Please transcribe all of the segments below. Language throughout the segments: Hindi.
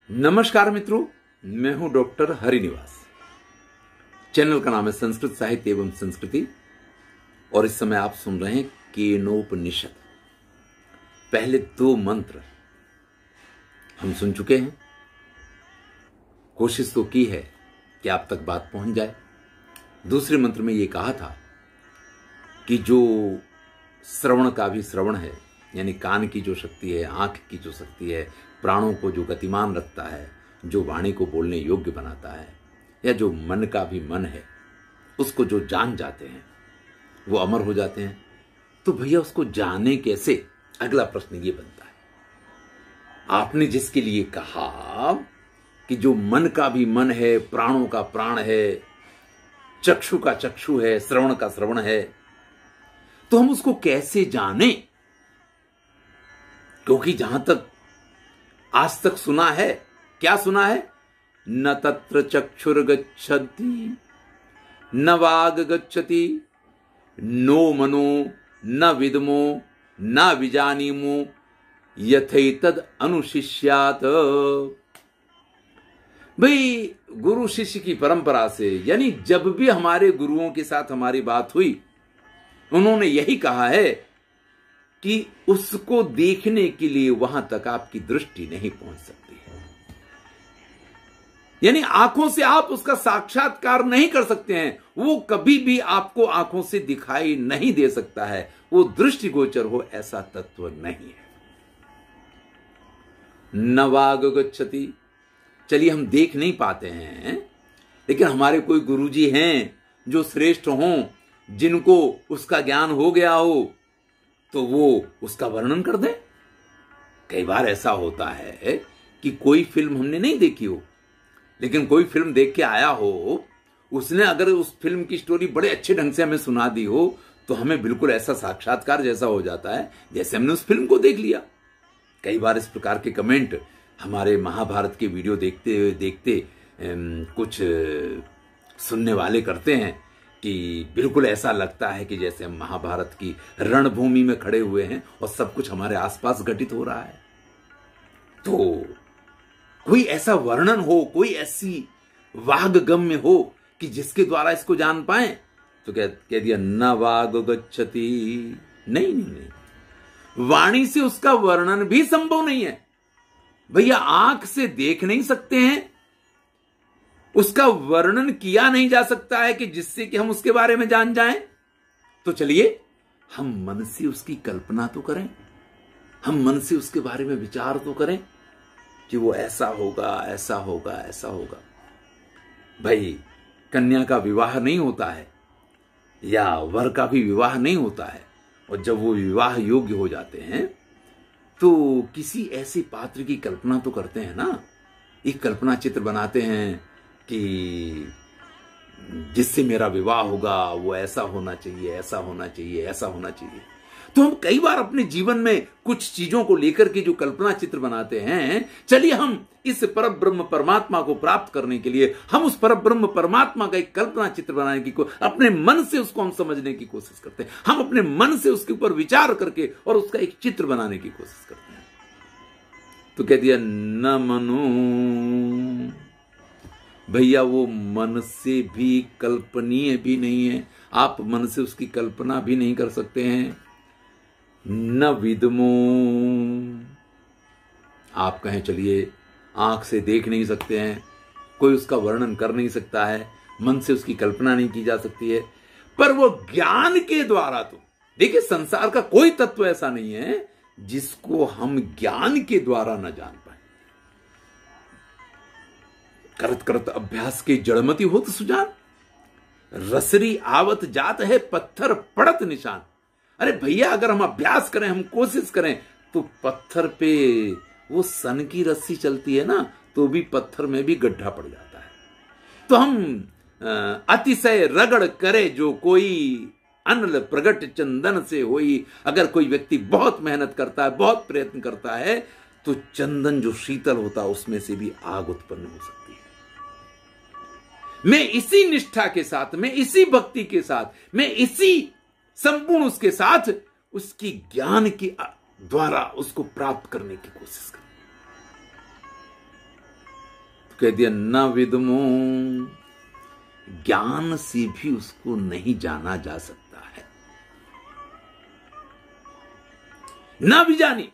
नमस्कार मित्रों, मैं हूं डॉक्टर हरिनिवास। चैनल का नाम है संस्कृत साहित्य एवं संस्कृति और इस समय आप सुन रहे हैं केनोपनिषद। पहले दो मंत्र हम सुन चुके हैं। कोशिश तो की है कि आप तक बात पहुंच जाए। दूसरे मंत्र में यह कहा था कि जो श्रवण का भी श्रवण है, यानी कान की जो शक्ति है, आंख की जो शक्ति है, प्राणों को जो गतिमान रखता है, जो वाणी को बोलने योग्य बनाता है, या जो मन का भी मन है, उसको जो जान जाते हैं वो अमर हो जाते हैं। तो भैया उसको जाने कैसे? अगला प्रश्न ये बनता है। आपने जिसके लिए कहा कि जो मन का भी मन है, प्राणों का प्राण है, चक्षु का चक्षु है, श्रवण का श्रवण है, तो हम उसको कैसे जाने? क्योंकि जहां तक आज तक सुना है, क्या सुना है? न तत्र चक्षुर गच्छति न वाग गच्छति नो मनो न विद्मो न विजानीमो यथैतद अनुशिष्यात्। भाई गुरु शिष्य की परंपरा से, यानी जब भी हमारे गुरुओं के साथ हमारी बात हुई, उन्होंने यही कहा है कि उसको देखने के लिए वहां तक आपकी दृष्टि नहीं पहुंच सकती है। यानी आंखों से आप उसका साक्षात्कार नहीं कर सकते हैं। वो कभी भी आपको आंखों से दिखाई नहीं दे सकता है। वो दृष्टिगोचर हो ऐसा तत्व नहीं है। न वाग गच्छति, चलिए हम देख नहीं पाते हैं, लेकिन हमारे कोई गुरुजी हैं जो श्रेष्ठ हों, जिनको उसका ज्ञान हो गया हो, तो वो उसका वर्णन कर दे। कई बार ऐसा होता है कि कोई फिल्म हमने नहीं देखी हो, लेकिन कोई फिल्म देख के आया हो, उसने अगर उस फिल्म की स्टोरी बड़े अच्छे ढंग से हमें सुना दी हो, तो हमें बिल्कुल ऐसा साक्षात्कार जैसा हो जाता है जैसे हमने उस फिल्म को देख लिया। कई बार इस प्रकार के कमेंट हमारे महाभारत के वीडियो देखते देखते कुछ सुनने वाले करते हैं कि बिल्कुल ऐसा लगता है कि जैसे हम महाभारत की रणभूमि में खड़े हुए हैं और सब कुछ हमारे आसपास घटित हो रहा है। तो कोई ऐसा वर्णन हो, कोई ऐसी वाग्गम्य हो कि जिसके द्वारा इसको जान पाए, तो कह दिया न वाग गच्छति। नहीं नहीं नहीं, वाणी से उसका वर्णन भी संभव नहीं है। भैया आंख से देख नहीं सकते हैं, उसका वर्णन किया नहीं जा सकता है कि जिससे कि हम उसके बारे में जान जाएं। तो चलिए हम मन से उसकी कल्पना तो करें, हम मन से उसके बारे में विचार तो करें कि वो ऐसा होगा, ऐसा होगा, ऐसा होगा। भाई कन्या का विवाह नहीं होता है या वर का भी विवाह नहीं होता है, और जब वो विवाह योग्य हो जाते हैं तो किसी ऐसे पात्र की कल्पना तो करते हैं ना। एक कल्पना चित्र बनाते हैं कि जिससे मेरा विवाह होगा वो ऐसा होना चाहिए, ऐसा होना चाहिए, ऐसा होना चाहिए। तो हम कई बार अपने जीवन में कुछ चीजों को लेकर के जो कल्पना चित्र बनाते हैं, चलिए हम इस परब्रह्म परमात्मा को प्राप्त करने के लिए हम उस परब्रह्म परमात्मा का एक कल्पना चित्र बनाने की अपने मन से उसको हम समझने की कोशिश करते हैं। हम अपने मन से उसके ऊपर विचार करके और उसका एक चित्र बनाने की कोशिश करते हैं। तो कह दिया न मनो, भैया वो मन से भी कल्पनीय भी नहीं है। आप मन से उसकी कल्पना भी नहीं कर सकते हैं। न विद्मो, आप कहें चलिए आंख से देख नहीं सकते हैं, कोई उसका वर्णन कर नहीं सकता है, मन से उसकी कल्पना नहीं की जा सकती है, पर वो ज्ञान के द्वारा, तो देखिए संसार का कोई तत्व ऐसा नहीं है जिसको हम ज्ञान के द्वारा न जान पाए। करत करत अभ्यास के जड़मती होत सुजान, रसरी आवत जात है पत्थर पड़त निशान। अरे भैया अगर हम अभ्यास करें, हम कोशिश करें, तो पत्थर पे वो सन की रस्सी चलती है ना, तो भी पत्थर में भी गड्ढा पड़ जाता है। तो हम अतिशय रगड़ करे जो कोई अनल प्रगट चंदन से होई। अगर कोई व्यक्ति बहुत मेहनत करता है, बहुत प्रयत्न करता है, तो चंदन जो शीतल होता है उसमें से भी आग उत्पन्न हो सकती है। मैं इसी निष्ठा के साथ, मैं इसी भक्ति के साथ, मैं इसी संपूर्ण उसके साथ उसकी ज्ञान के द्वारा उसको प्राप्त करने की कोशिश करूं। कह दिया न विद्मो, ज्ञान से भी उसको नहीं जाना जा सकता है। ना भी जानी,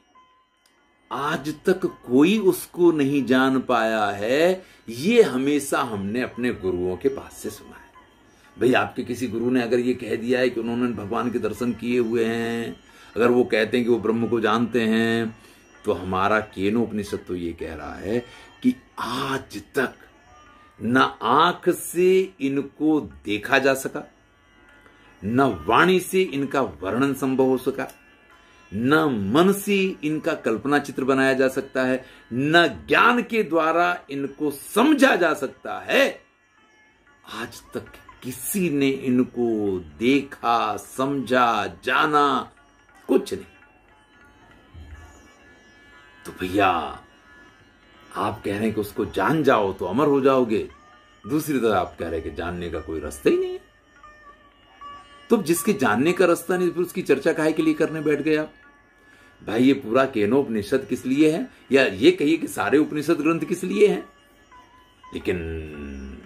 आज तक कोई उसको नहीं जान पाया है। ये हमेशा हमने अपने गुरुओं के पास से सुना है। भाई आपके किसी गुरु ने अगर ये कह दिया है कि उन्होंने भगवान के दर्शन किए हुए हैं, अगर वो कहते हैं कि वो ब्रह्म को जानते हैं, तो हमारा केनोपनिषद तो ये कह रहा है कि आज तक न आंख से इनको देखा जा सका, न वाणी से इनका वर्णन संभव हो सका, न मन से इनका कल्पना चित्र बनाया जा सकता है, न ज्ञान के द्वारा इनको समझा जा सकता है। आज तक किसी ने इनको देखा, समझा, जाना कुछ नहीं। तो भैया आप कह रहे हैं कि उसको जान जाओ तो अमर हो जाओगे, दूसरी तरफ आप कह रहे हैं कि जानने का कोई रास्ता ही नहीं है। तो जिसके जानने का रास्ता नहीं, फिर उसकी चर्चा काहे के लिए करने बैठ गए आप? भाई ये पूरा केनोपनिषद किस लिए है, या ये कहिए कि सारे उपनिषद ग्रंथ किस लिए हैं? लेकिन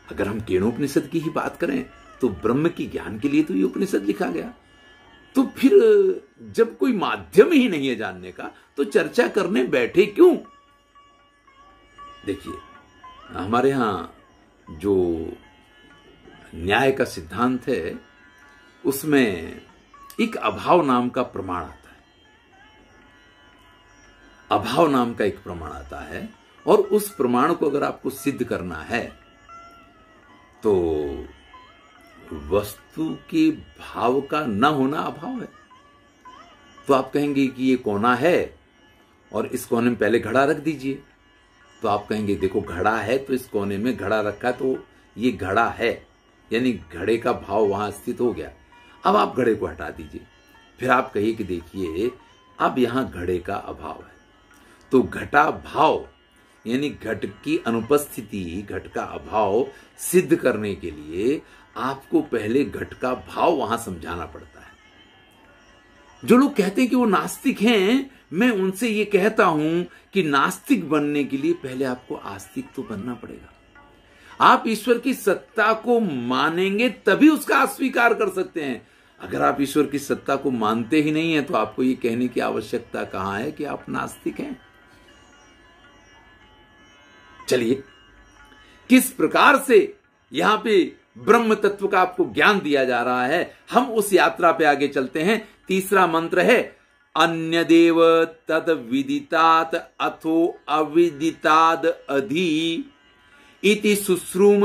अगर हम केनोपनिषद की ही बात करें तो ब्रह्म की ज्ञान के लिए तो ये उपनिषद लिखा गया। तो फिर जब कोई माध्यम ही नहीं है जानने का, तो चर्चा करने बैठे क्यों? देखिए हमारे यहां जो न्याय का सिद्धांत है उसमें एक अभाव नाम का प्रमाण आता है। अभाव नाम का एक प्रमाण आता है, और उस प्रमाण को अगर आपको सिद्ध करना है तो वस्तु के भाव का न होना अभाव है। तो आप कहेंगे कि ये कोना है और इस कोने में पहले घड़ा रख दीजिए, तो आप कहेंगे देखो घड़ा है तो इस कोने में घड़ा रखा, तो ये घड़ा है, यानी घड़े का भाव वहां स्थित हो गया। अब आप घड़े को हटा दीजिए, फिर आप कहिए कि देखिए अब यहां घड़े का अभाव है। तो घटा भाव यानी घट की अनुपस्थिति, घट का अभाव सिद्ध करने के लिए आपको पहले घट का भाव वहां समझाना पड़ता है। जो लोग कहते हैं कि वो नास्तिक हैं, मैं उनसे ये कहता हूं कि नास्तिक बनने के लिए पहले आपको आस्तिक तो बनना पड़ेगा। आप ईश्वर की सत्ता को मानेंगे तभी उसका अस्वीकार कर सकते हैं। अगर आप ईश्वर की सत्ता को मानते ही नहीं है तो आपको ये कहने की आवश्यकता कहां है कि आप नास्तिक हैं। चलिए किस प्रकार से यहां पे ब्रह्म तत्व का आपको ज्ञान दिया जा रहा है, हम उस यात्रा पे आगे चलते हैं। तीसरा मंत्र है अन्य देव तद विदितात अथो अविदिताद अधि इति शुश्रूम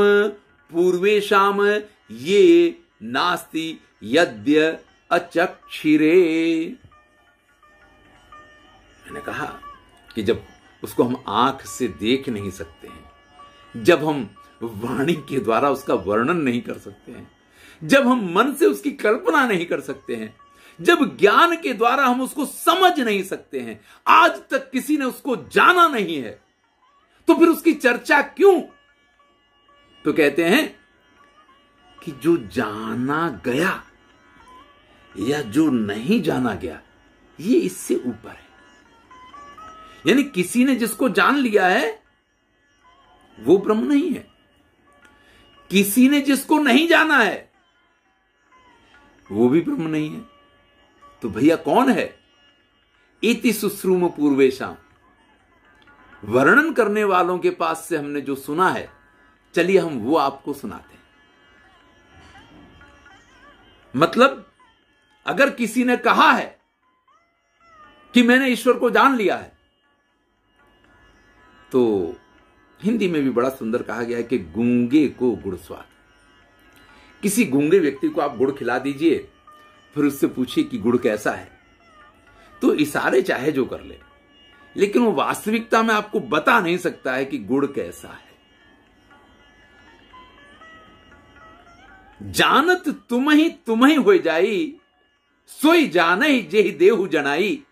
पूर्वेशाम ये नास्ति यद्य अचक्षिरे। मैंने कहा कि जब उसको हम आंख से देख नहीं सकते हैं, जब हम वाणी के द्वारा उसका वर्णन नहीं कर सकते हैं, जब हम मन से उसकी कल्पना नहीं कर सकते हैं, जब ज्ञान के द्वारा हम उसको समझ नहीं सकते हैं, आज तक किसी ने उसको जाना नहीं है, तो फिर उसकी चर्चा क्यों? तो कहते हैं कि जो जाना गया या जो नहीं जाना गया ये इससे ऊपर है। यानी किसी ने जिसको जान लिया है वो ब्रह्म नहीं है, किसी ने जिसको नहीं जाना है वो भी ब्रह्म नहीं है। तो भैया कौन है? इति शुश्रूम पूर्वेशाम, वर्णन करने वालों के पास से हमने जो सुना है, चलिए हम वो आपको सुनाते हैं। मतलब अगर किसी ने कहा है कि मैंने ईश्वर को जान लिया है, तो हिंदी में भी बड़ा सुंदर कहा गया है कि गूंगे को गुड़ स्वाद। किसी गूंगे व्यक्ति को आप गुड़ खिला दीजिए, फिर उससे पूछिए कि गुड़ कैसा है, तो इशारे चाहे जो कर ले, लेकिन वो वास्तविकता में आपको बता नहीं सकता है कि गुड़ कैसा है। जानत तुम ही हो जाई, सोई जाने जेहि देहु जनाई।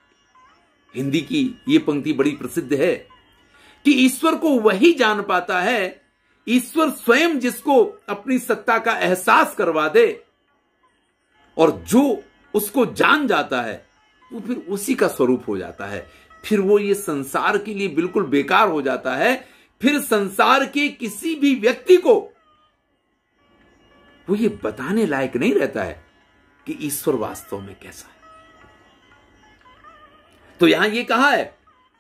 हिंदी की ये पंक्ति बड़ी प्रसिद्ध है कि ईश्वर को वही जान पाता है, ईश्वर स्वयं जिसको अपनी सत्ता का एहसास करवा दे, और जो उसको जान जाता है वो फिर उसी का स्वरूप हो जाता है। फिर वो ये संसार के लिए बिल्कुल बेकार हो जाता है, फिर संसार के किसी भी व्यक्ति को वो ये बताने लायक नहीं रहता है कि ईश्वर वास्तव में कैसा है। तो यहां ये कहा है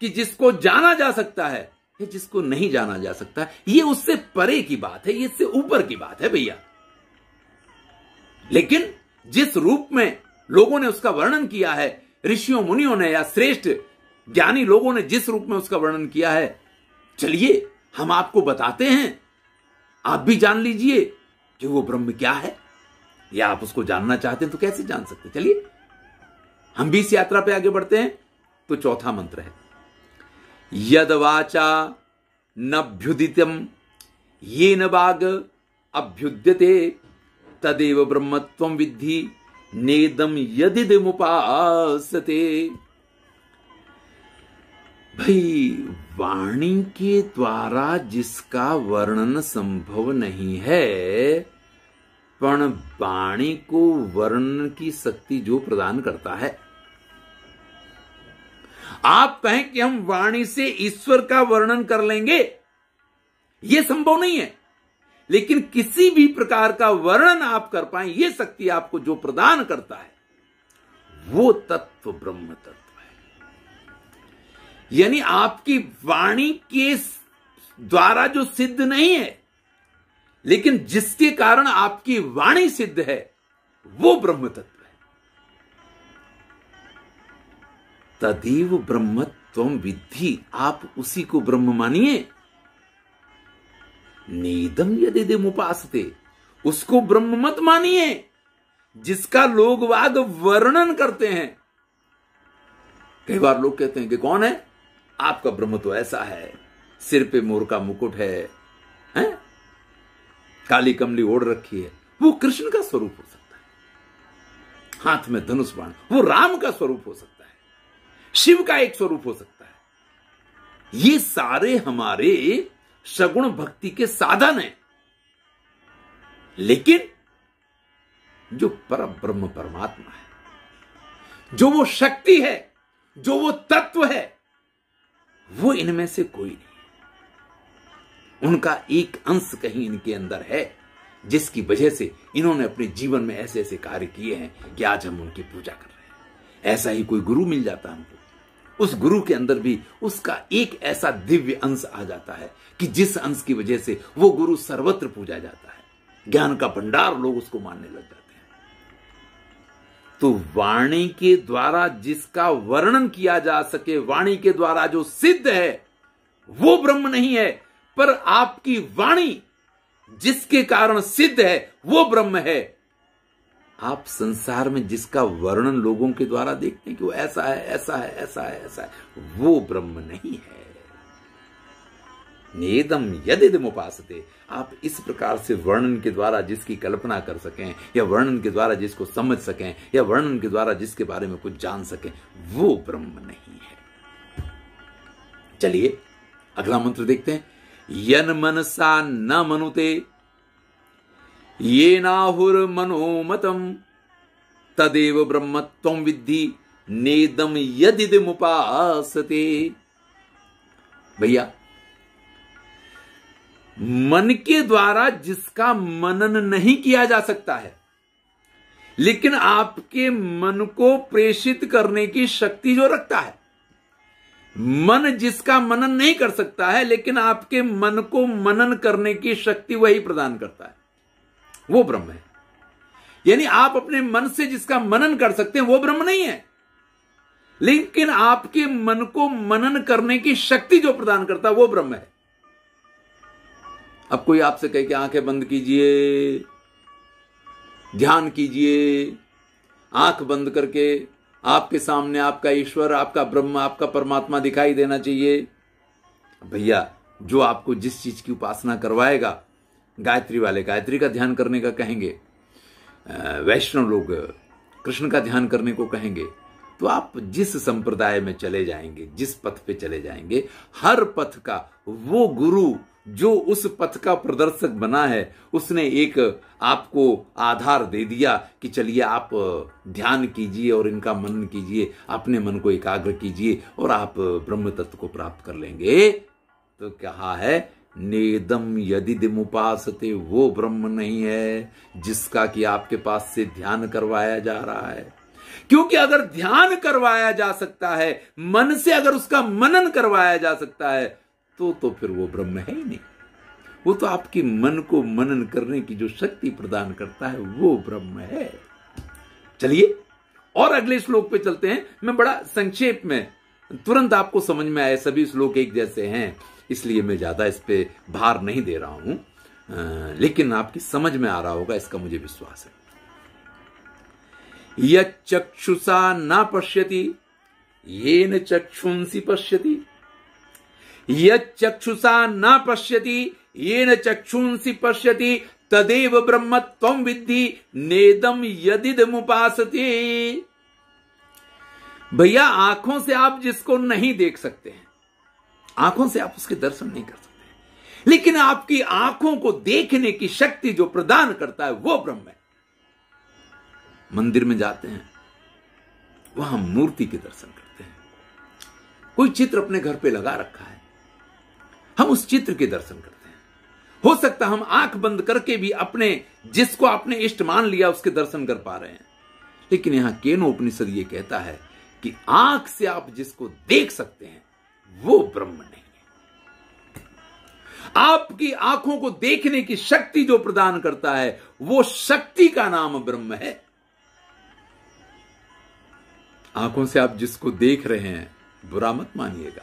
कि जिसको जाना जा सकता है या जिसको नहीं जाना जा सकता, ये उससे परे की बात है, ये इससे ऊपर की बात है भैया। लेकिन जिस रूप में लोगों ने उसका वर्णन किया है, ऋषियों मुनियों ने या श्रेष्ठ ज्ञानी लोगों ने जिस रूप में उसका वर्णन किया है, चलिए हम आपको बताते हैं, आप भी जान लीजिए कि वो ब्रह्म क्या है। या आप उसको जानना चाहते हैं तो कैसे जान सकते हैं। चलिए हम भी इस यात्रा पे आगे बढ़ते हैं। तो चौथा मंत्र है, यद वाचा नभ्युदितम येन वाग अभ्युद्यते तदेव ब्रह्मत्वं विद्धि नेदम यदिदमुपासते। भाई, वाणी के द्वारा जिसका वर्णन संभव नहीं है, पण वाणी को वर्णन की शक्ति जो प्रदान करता है। आप कहें कि हम वाणी से ईश्वर का वर्णन कर लेंगे, यह संभव नहीं है। लेकिन किसी भी प्रकार का वर्णन आप कर पाए, यह शक्ति आपको जो प्रदान करता है, वो तत्व ब्रह्म तत्व है। यानी आपकी वाणी के द्वारा जो सिद्ध नहीं है, लेकिन जिसके कारण आपकी वाणी सिद्ध है, वो ब्रह्म तत्व है। तदेव ब्रह्मत्वं विद्धि, आप उसी को ब्रह्म मानिए। नेदम यदिदमुपासते, उसको ब्रह्म मत मानिए जिसका लोग वाद वर्णन करते हैं। कई बार लोग कहते हैं कि कौन है आपका ब्रह्म, तो ऐसा है, सिर पे मोर का मुकुट है, काली कमली ओढ़ रखी है। वो कृष्ण का स्वरूप हो सकता है, हाथ में धनुष बाण, वो राम का स्वरूप हो सकता है, शिव का एक स्वरूप हो सकता है। ये सारे हमारे सगुण भक्ति के साधन हैं। लेकिन जो पर ब्रह्म परमात्मा है, जो वो शक्ति है, जो वो तत्व है, वो इनमें से कोई नहीं है। उनका एक अंश कहीं इनके अंदर है, जिसकी वजह से इन्होंने अपने जीवन में ऐसे ऐसे कार्य किए हैं कि आज हम उनकी पूजा कर रहे हैं। ऐसा ही कोई गुरु मिल जाता हमको, उस गुरु के अंदर भी उसका एक ऐसा दिव्य अंश आ जाता है कि जिस अंश की वजह से वो गुरु सर्वत्र पूजा जाता है, ज्ञान का भंडार लोग उसको मानने लग जाते हैं। तो वाणी के द्वारा जिसका वर्णन किया जा सके, वाणी के द्वारा जो सिद्ध है, वो ब्रह्म नहीं है, पर आपकी वाणी जिसके कारण सिद्ध है, वो ब्रह्म है। आप संसार में जिसका वर्णन लोगों के द्वारा देखते हैं कि वो ऐसा है, ऐसा है, ऐसा है, ऐसा है, वो ब्रह्म नहीं है। नेदम यदिदमुपासते, आप इस प्रकार से वर्णन के द्वारा जिसकी कल्पना कर सकें, या वर्णन के द्वारा जिसको समझ सकें, या वर्णन के द्वारा जिसके बारे में कुछ जान सकें, वो ब्रह्म नहीं है। चलिए अगला मंत्र देखते हैं। यन मनसा न मनुते येनाहुर मनोमतम तदेव ब्रह्मत्वं विद्धि नेदम यदिदमुपासते। भैया, मन के द्वारा जिसका मनन नहीं किया जा सकता है, लेकिन आपके मन को प्रेषित करने की शक्ति जो रखता है, मन जिसका मनन नहीं कर सकता है, लेकिन आपके मन को मनन करने की शक्ति वही प्रदान करता है, वो ब्रह्म है। यानी आप अपने मन से जिसका मनन कर सकते हैं, वो ब्रह्म नहीं है, लेकिन आपके मन को मनन करने की शक्ति जो प्रदान करता है, वो ब्रह्म है। अब कोई आपसे कहे कि आंखें बंद कीजिए, ध्यान कीजिए, आंख बंद करके आपके सामने आपका ईश्वर, आपका ब्रह्म, आपका परमात्मा दिखाई देना चाहिए। भैया, जो आपको जिस चीज की उपासना करवाएगा, गायत्री वाले गायत्री का ध्यान करने का कहेंगे, वैष्णव लोग कृष्ण का ध्यान करने को कहेंगे, तो आप जिस संप्रदाय में चले जाएंगे, जिस पथ पे चले जाएंगे, हर पथ का वो गुरु जो उस पथ का प्रदर्शक बना है, उसने एक आपको आधार दे दिया कि चलिए आप ध्यान कीजिए और इनका मनन कीजिए, अपने मन को एकाग्र कीजिए और आप ब्रह्म तत्व को प्राप्त कर लेंगे। तो कहा है नेदम यदिदमुपासते, वो ब्रह्म नहीं है जिसका कि आपके पास से ध्यान करवाया जा रहा है। क्योंकि अगर ध्यान करवाया जा सकता है, मन से अगर उसका मनन करवाया जा सकता है, तो फिर वो ब्रह्म है ही नहीं। वो तो आपके मन को मनन करने की जो शक्ति प्रदान करता है वो ब्रह्म है। चलिए और अगले श्लोक पे चलते हैं। मैं बड़ा संक्षेप में, तुरंत आपको समझ में आए, सभी श्लोक एक जैसे हैं, इसलिए मैं ज्यादा इस पे भार नहीं दे रहा हूं, लेकिन आपकी समझ में आ रहा होगा, इसका मुझे विश्वास है। यच्चक्षुषा न पश्यति येन चक्षुंसि पश्यति, यच्चक्षुषा न पश्यति येन चक्षुंसि पश्यति, तदेव ब्रह्म त्वं विद्धि नेदम यदिदमुपासते। भैया, आंखों से आप जिसको नहीं देख सकते हैं, आंखों से आप उसके दर्शन नहीं कर सकते, लेकिन आपकी आंखों को देखने की शक्ति जो प्रदान करता है वो ब्रह्म है। मंदिर में जाते हैं, वहां मूर्ति के दर्शन करते हैं। कोई चित्र अपने घर पे लगा रखा है, हम उस चित्र के दर्शन करते हैं। हो सकता हम आंख बंद करके भी अपने जिसको आपने इष्ट मान लिया उसके दर्शन कर पा रहे हैं, लेकिन यहां केनोपनिषद ये कहता है कि आंख से आप जिसको देख सकते हैं वो ब्रह्म नहीं है। आपकी आंखों को देखने की शक्ति जो प्रदान करता है वो शक्ति का नाम ब्रह्म है। आंखों से आप जिसको देख रहे हैं, बुरा मत मानिएगा,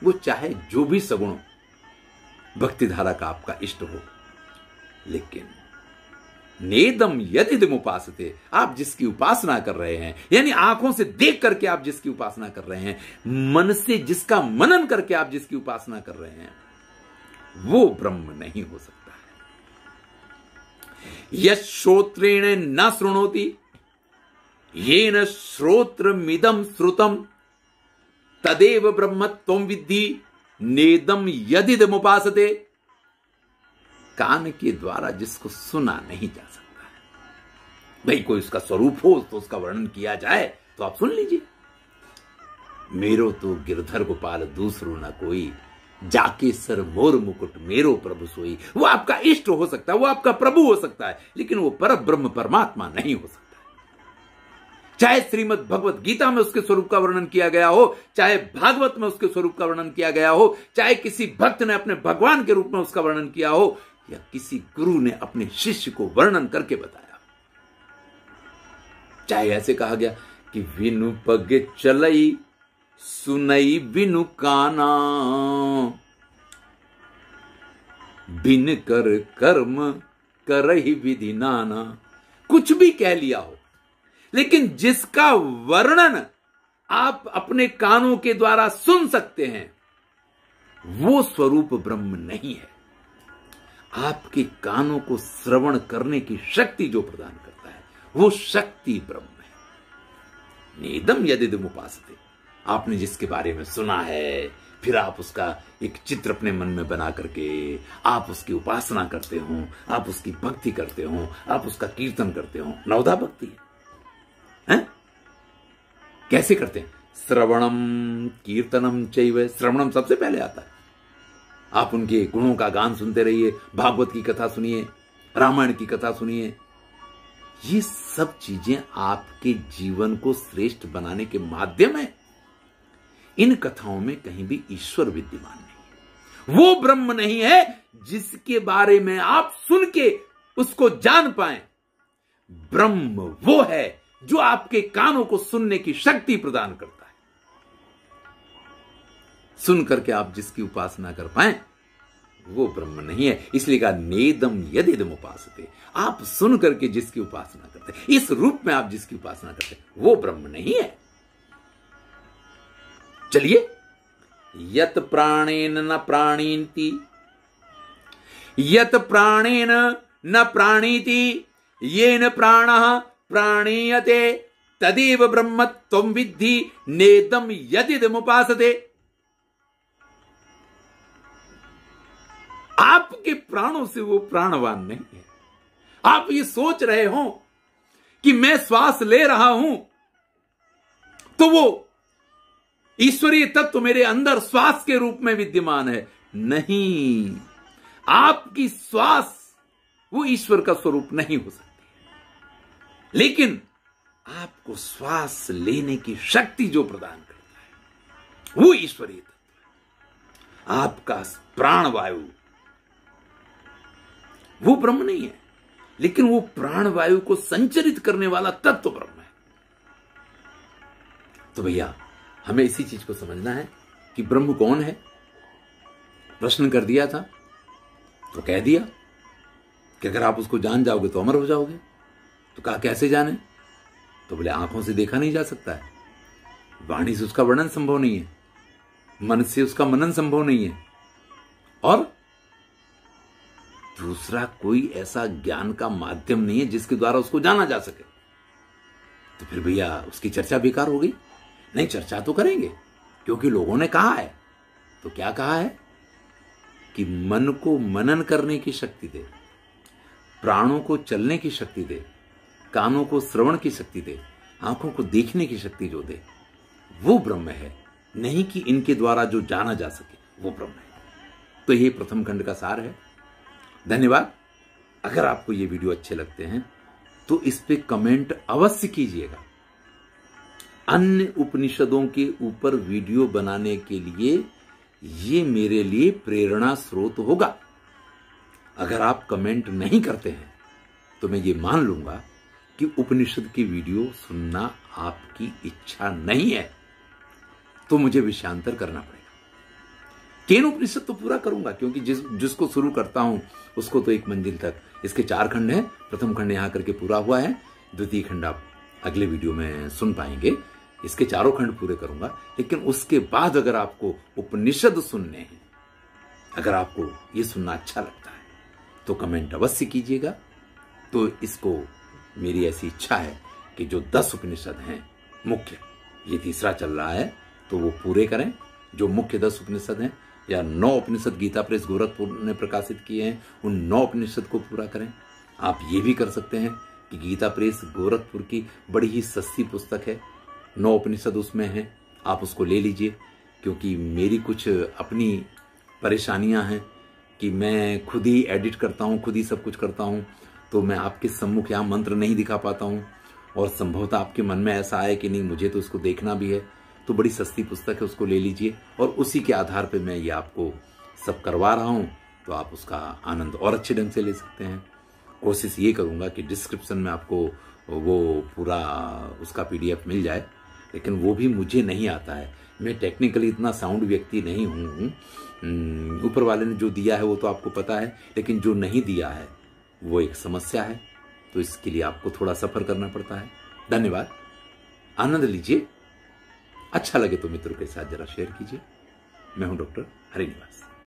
वो चाहे जो भी सगुण भक्ति धारा का आपका इष्ट हो, लेकिन नेदम यदिदमुपासते, आप जिसकी उपासना कर रहे हैं, यानी आंखों से देख करके आप जिसकी उपासना कर रहे हैं, मन से जिसका मनन करके आप जिसकी उपासना कर रहे हैं, वो ब्रह्म नहीं हो सकता है। यश श्रोत्रेण न शृणोति येन श्रोत्रमिदं श्रुतम, तदेव ब्रह्म त्वं विद्धि नेदम यदिदमुपासते। कान के द्वारा जिसको सुना नहीं जा सकता है, भाई कोई उसका स्वरूप हो तो उसका वर्णन किया जाए तो आप सुन लीजिए। मेरो तो गिरधर गोपाल दूसरो न कोई, जाके सर मोर मुकुट मेरो प्रभु सोई। वो आपका इष्ट हो सकता है, वो आपका प्रभु हो सकता है, लेकिन वो पर ब्रह्म परमात्मा नहीं हो सकता। चाहे श्रीमद् भगवत गीता में उसके स्वरूप का वर्णन किया गया हो, चाहे भागवत में उसके स्वरूप का वर्णन किया गया हो, चाहे किसी भक्त ने अपने भगवान के रूप में उसका वर्णन किया हो, या किसी गुरु ने अपने शिष्य को वर्णन करके बताया, चाहे ऐसे कहा गया कि विनु पग चलई सुनई बिनु काना, बिन कर कर्म करहि विधि नाना। कुछ भी कह लिया हो, लेकिन जिसका वर्णन आप अपने कानों के द्वारा सुन सकते हैं, वो स्वरूप ब्रह्म नहीं है। आपके कानों को श्रवण करने की शक्ति जो प्रदान करता है वो शक्ति ब्रह्म है। नेदम यदिदमुपासते, आपने जिसके बारे में सुना है, फिर आप उसका एक चित्र अपने मन में बना करके आप उसकी उपासना करते हो, आप उसकी भक्ति करते हो, आप उसका कीर्तन करते हो, नवधा भक्ति है। कैसे करते हैं? श्रवणम कीर्तनम चैव, श्रवणम सबसे पहले आता है। आप उनके गुणों का गान सुनते रहिए, भागवत की कथा सुनिए, रामायण की कथा सुनिए। ये सब चीजें आपके जीवन को श्रेष्ठ बनाने के माध्यम है। इन कथाओं में कहीं भी ईश्वर विद्यमान नहीं है। वो ब्रह्म नहीं है जिसके बारे में आप सुन के उसको जान पाएं। ब्रह्म वो है जो आपके कानों को सुनने की शक्ति प्रदान करता है। सुन करके आप जिसकी उपासना कर पाएं वो ब्रह्म नहीं है। इसलिए कहा नेदम यदिदमुपासते, आप सुन करके जिसकी उपासना करते हैं, इस रूप में आप जिसकी उपासना करते हैं, वो ब्रह्म नहीं है। चलिए, यत प्राणेन न प्राणीति, यत प्राणेन न प्राणीति येन प्राणः प्राणीयते तदेव ब्रह्म त्वं विद्धि नेदम यदिदमुपासते। आपके प्राणों से वो प्राणवान नहीं है। आप ये सोच रहे हो कि मैं श्वास ले रहा हूं तो वो ईश्वरीय तत्व मेरे अंदर श्वास के रूप में विद्यमान है, नहीं, आपकी श्वास वो ईश्वर का स्वरूप नहीं हो सकती, लेकिन आपको श्वास लेने की शक्ति जो प्रदान करता है वो ईश्वरीय तत्व है। आपका प्राण वायु वो ब्रह्म नहीं है, लेकिन वो प्राण वायु को संचरित करने वाला तत्व ब्रह्म है। तो भैया हमें इसी चीज को समझना है कि ब्रह्म कौन है। प्रश्न कर दिया था तो कह दिया कि अगर आप उसको जान जाओगे तो अमर हो जाओगे। तो कहा कैसे जाने? तो बोले आंखों से देखा नहीं जा सकता है, वाणी से उसका वर्णन संभव नहीं है, मन से उसका मनन संभव नहीं है, और दूसरा कोई ऐसा ज्ञान का माध्यम नहीं है जिसके द्वारा उसको जाना जा सके। तो फिर भैया उसकी चर्चा बेकार हो गई। नहीं, चर्चा तो करेंगे, क्योंकि लोगों ने कहा है। तो क्या कहा है कि मन को मनन करने की शक्ति दे, प्राणों को चलने की शक्ति दे, कानों को श्रवण की शक्ति दे, आंखों को देखने की शक्ति जो दे, वो ब्रह्म है। नहीं कि इनके द्वारा जो जाना जा सके वो ब्रह्म है। तो ये प्रथम खंड का सार है। धन्यवाद। अगर आपको ये वीडियो अच्छे लगते हैं तो इस पे कमेंट अवश्य कीजिएगा। अन्य उपनिषदों के ऊपर वीडियो बनाने के लिए ये मेरे लिए प्रेरणा स्रोत होगा। अगर आप कमेंट नहीं करते हैं तो मैं ये मान लूंगा कि उपनिषद की वीडियो सुनना आपकी इच्छा नहीं है, तो मुझे विषयांतर करना पड़ेगा। केन उपनिषद तो पूरा करूंगा, क्योंकि जिसको शुरू करता हूं उसको तो एक मंजिल तक। इसके 4 खंड हैं, प्रथम खंड यहां करके पूरा हुआ है, द्वितीय खंड आप अगले वीडियो में सुन पाएंगे। इसके 4 खंड पूरे करूंगा। लेकिन उसके बाद अगर आपको उपनिषद सुनने हैं, अगर आपको ये सुनना अच्छा लगता है तो कमेंट अवश्य कीजिएगा। तो इसको मेरी ऐसी इच्छा है कि जो 10 उपनिषद हैं मुख्य, ये तीसरा चल रहा है, तो वो पूरे करें। जो मुख्य 10 उपनिषद हैं, या 9 उपनिषद गीता प्रेस गोरखपुर ने प्रकाशित किए हैं, उन 9 उपनिषद को पूरा करें। आप ये भी कर सकते हैं कि गीता प्रेस गोरखपुर की बड़ी ही सस्ती पुस्तक है, 9 उपनिषद उसमें हैं, आप उसको ले लीजिए। क्योंकि मेरी कुछ अपनी परेशानियां हैं कि मैं खुद ही एडिट करता हूं, खुद ही सब कुछ करता हूं, तो मैं आपके सम्मुख यहाँ मंत्र नहीं दिखा पाता हूं। और संभवतः आपके मन में ऐसा आए कि नहीं, मुझे तो उसको देखना भी है, तो बड़ी सस्ती पुस्तक है, उसको ले लीजिए। और उसी के आधार पे मैं ये आपको सब करवा रहा हूं, तो आप उसका आनंद और अच्छे ढंग से ले सकते हैं। कोशिश ये करूंगा कि डिस्क्रिप्शन में आपको वो पूरा उसका PDF मिल जाए, लेकिन वो भी मुझे नहीं आता है। मैं टेक्निकली इतना साउंड व्यक्ति नहीं हूँ। ऊपर वाले ने जो दिया है वो तो आपको पता है, लेकिन जो नहीं दिया है वो एक समस्या है। तो इसके लिए आपको थोड़ा सफर करना पड़ता है। धन्यवाद। आनंद लीजिए। अच्छा लगे तो मित्रों के साथ जरा शेयर कीजिए। मैं हूं डॉक्टर हरिनिवास।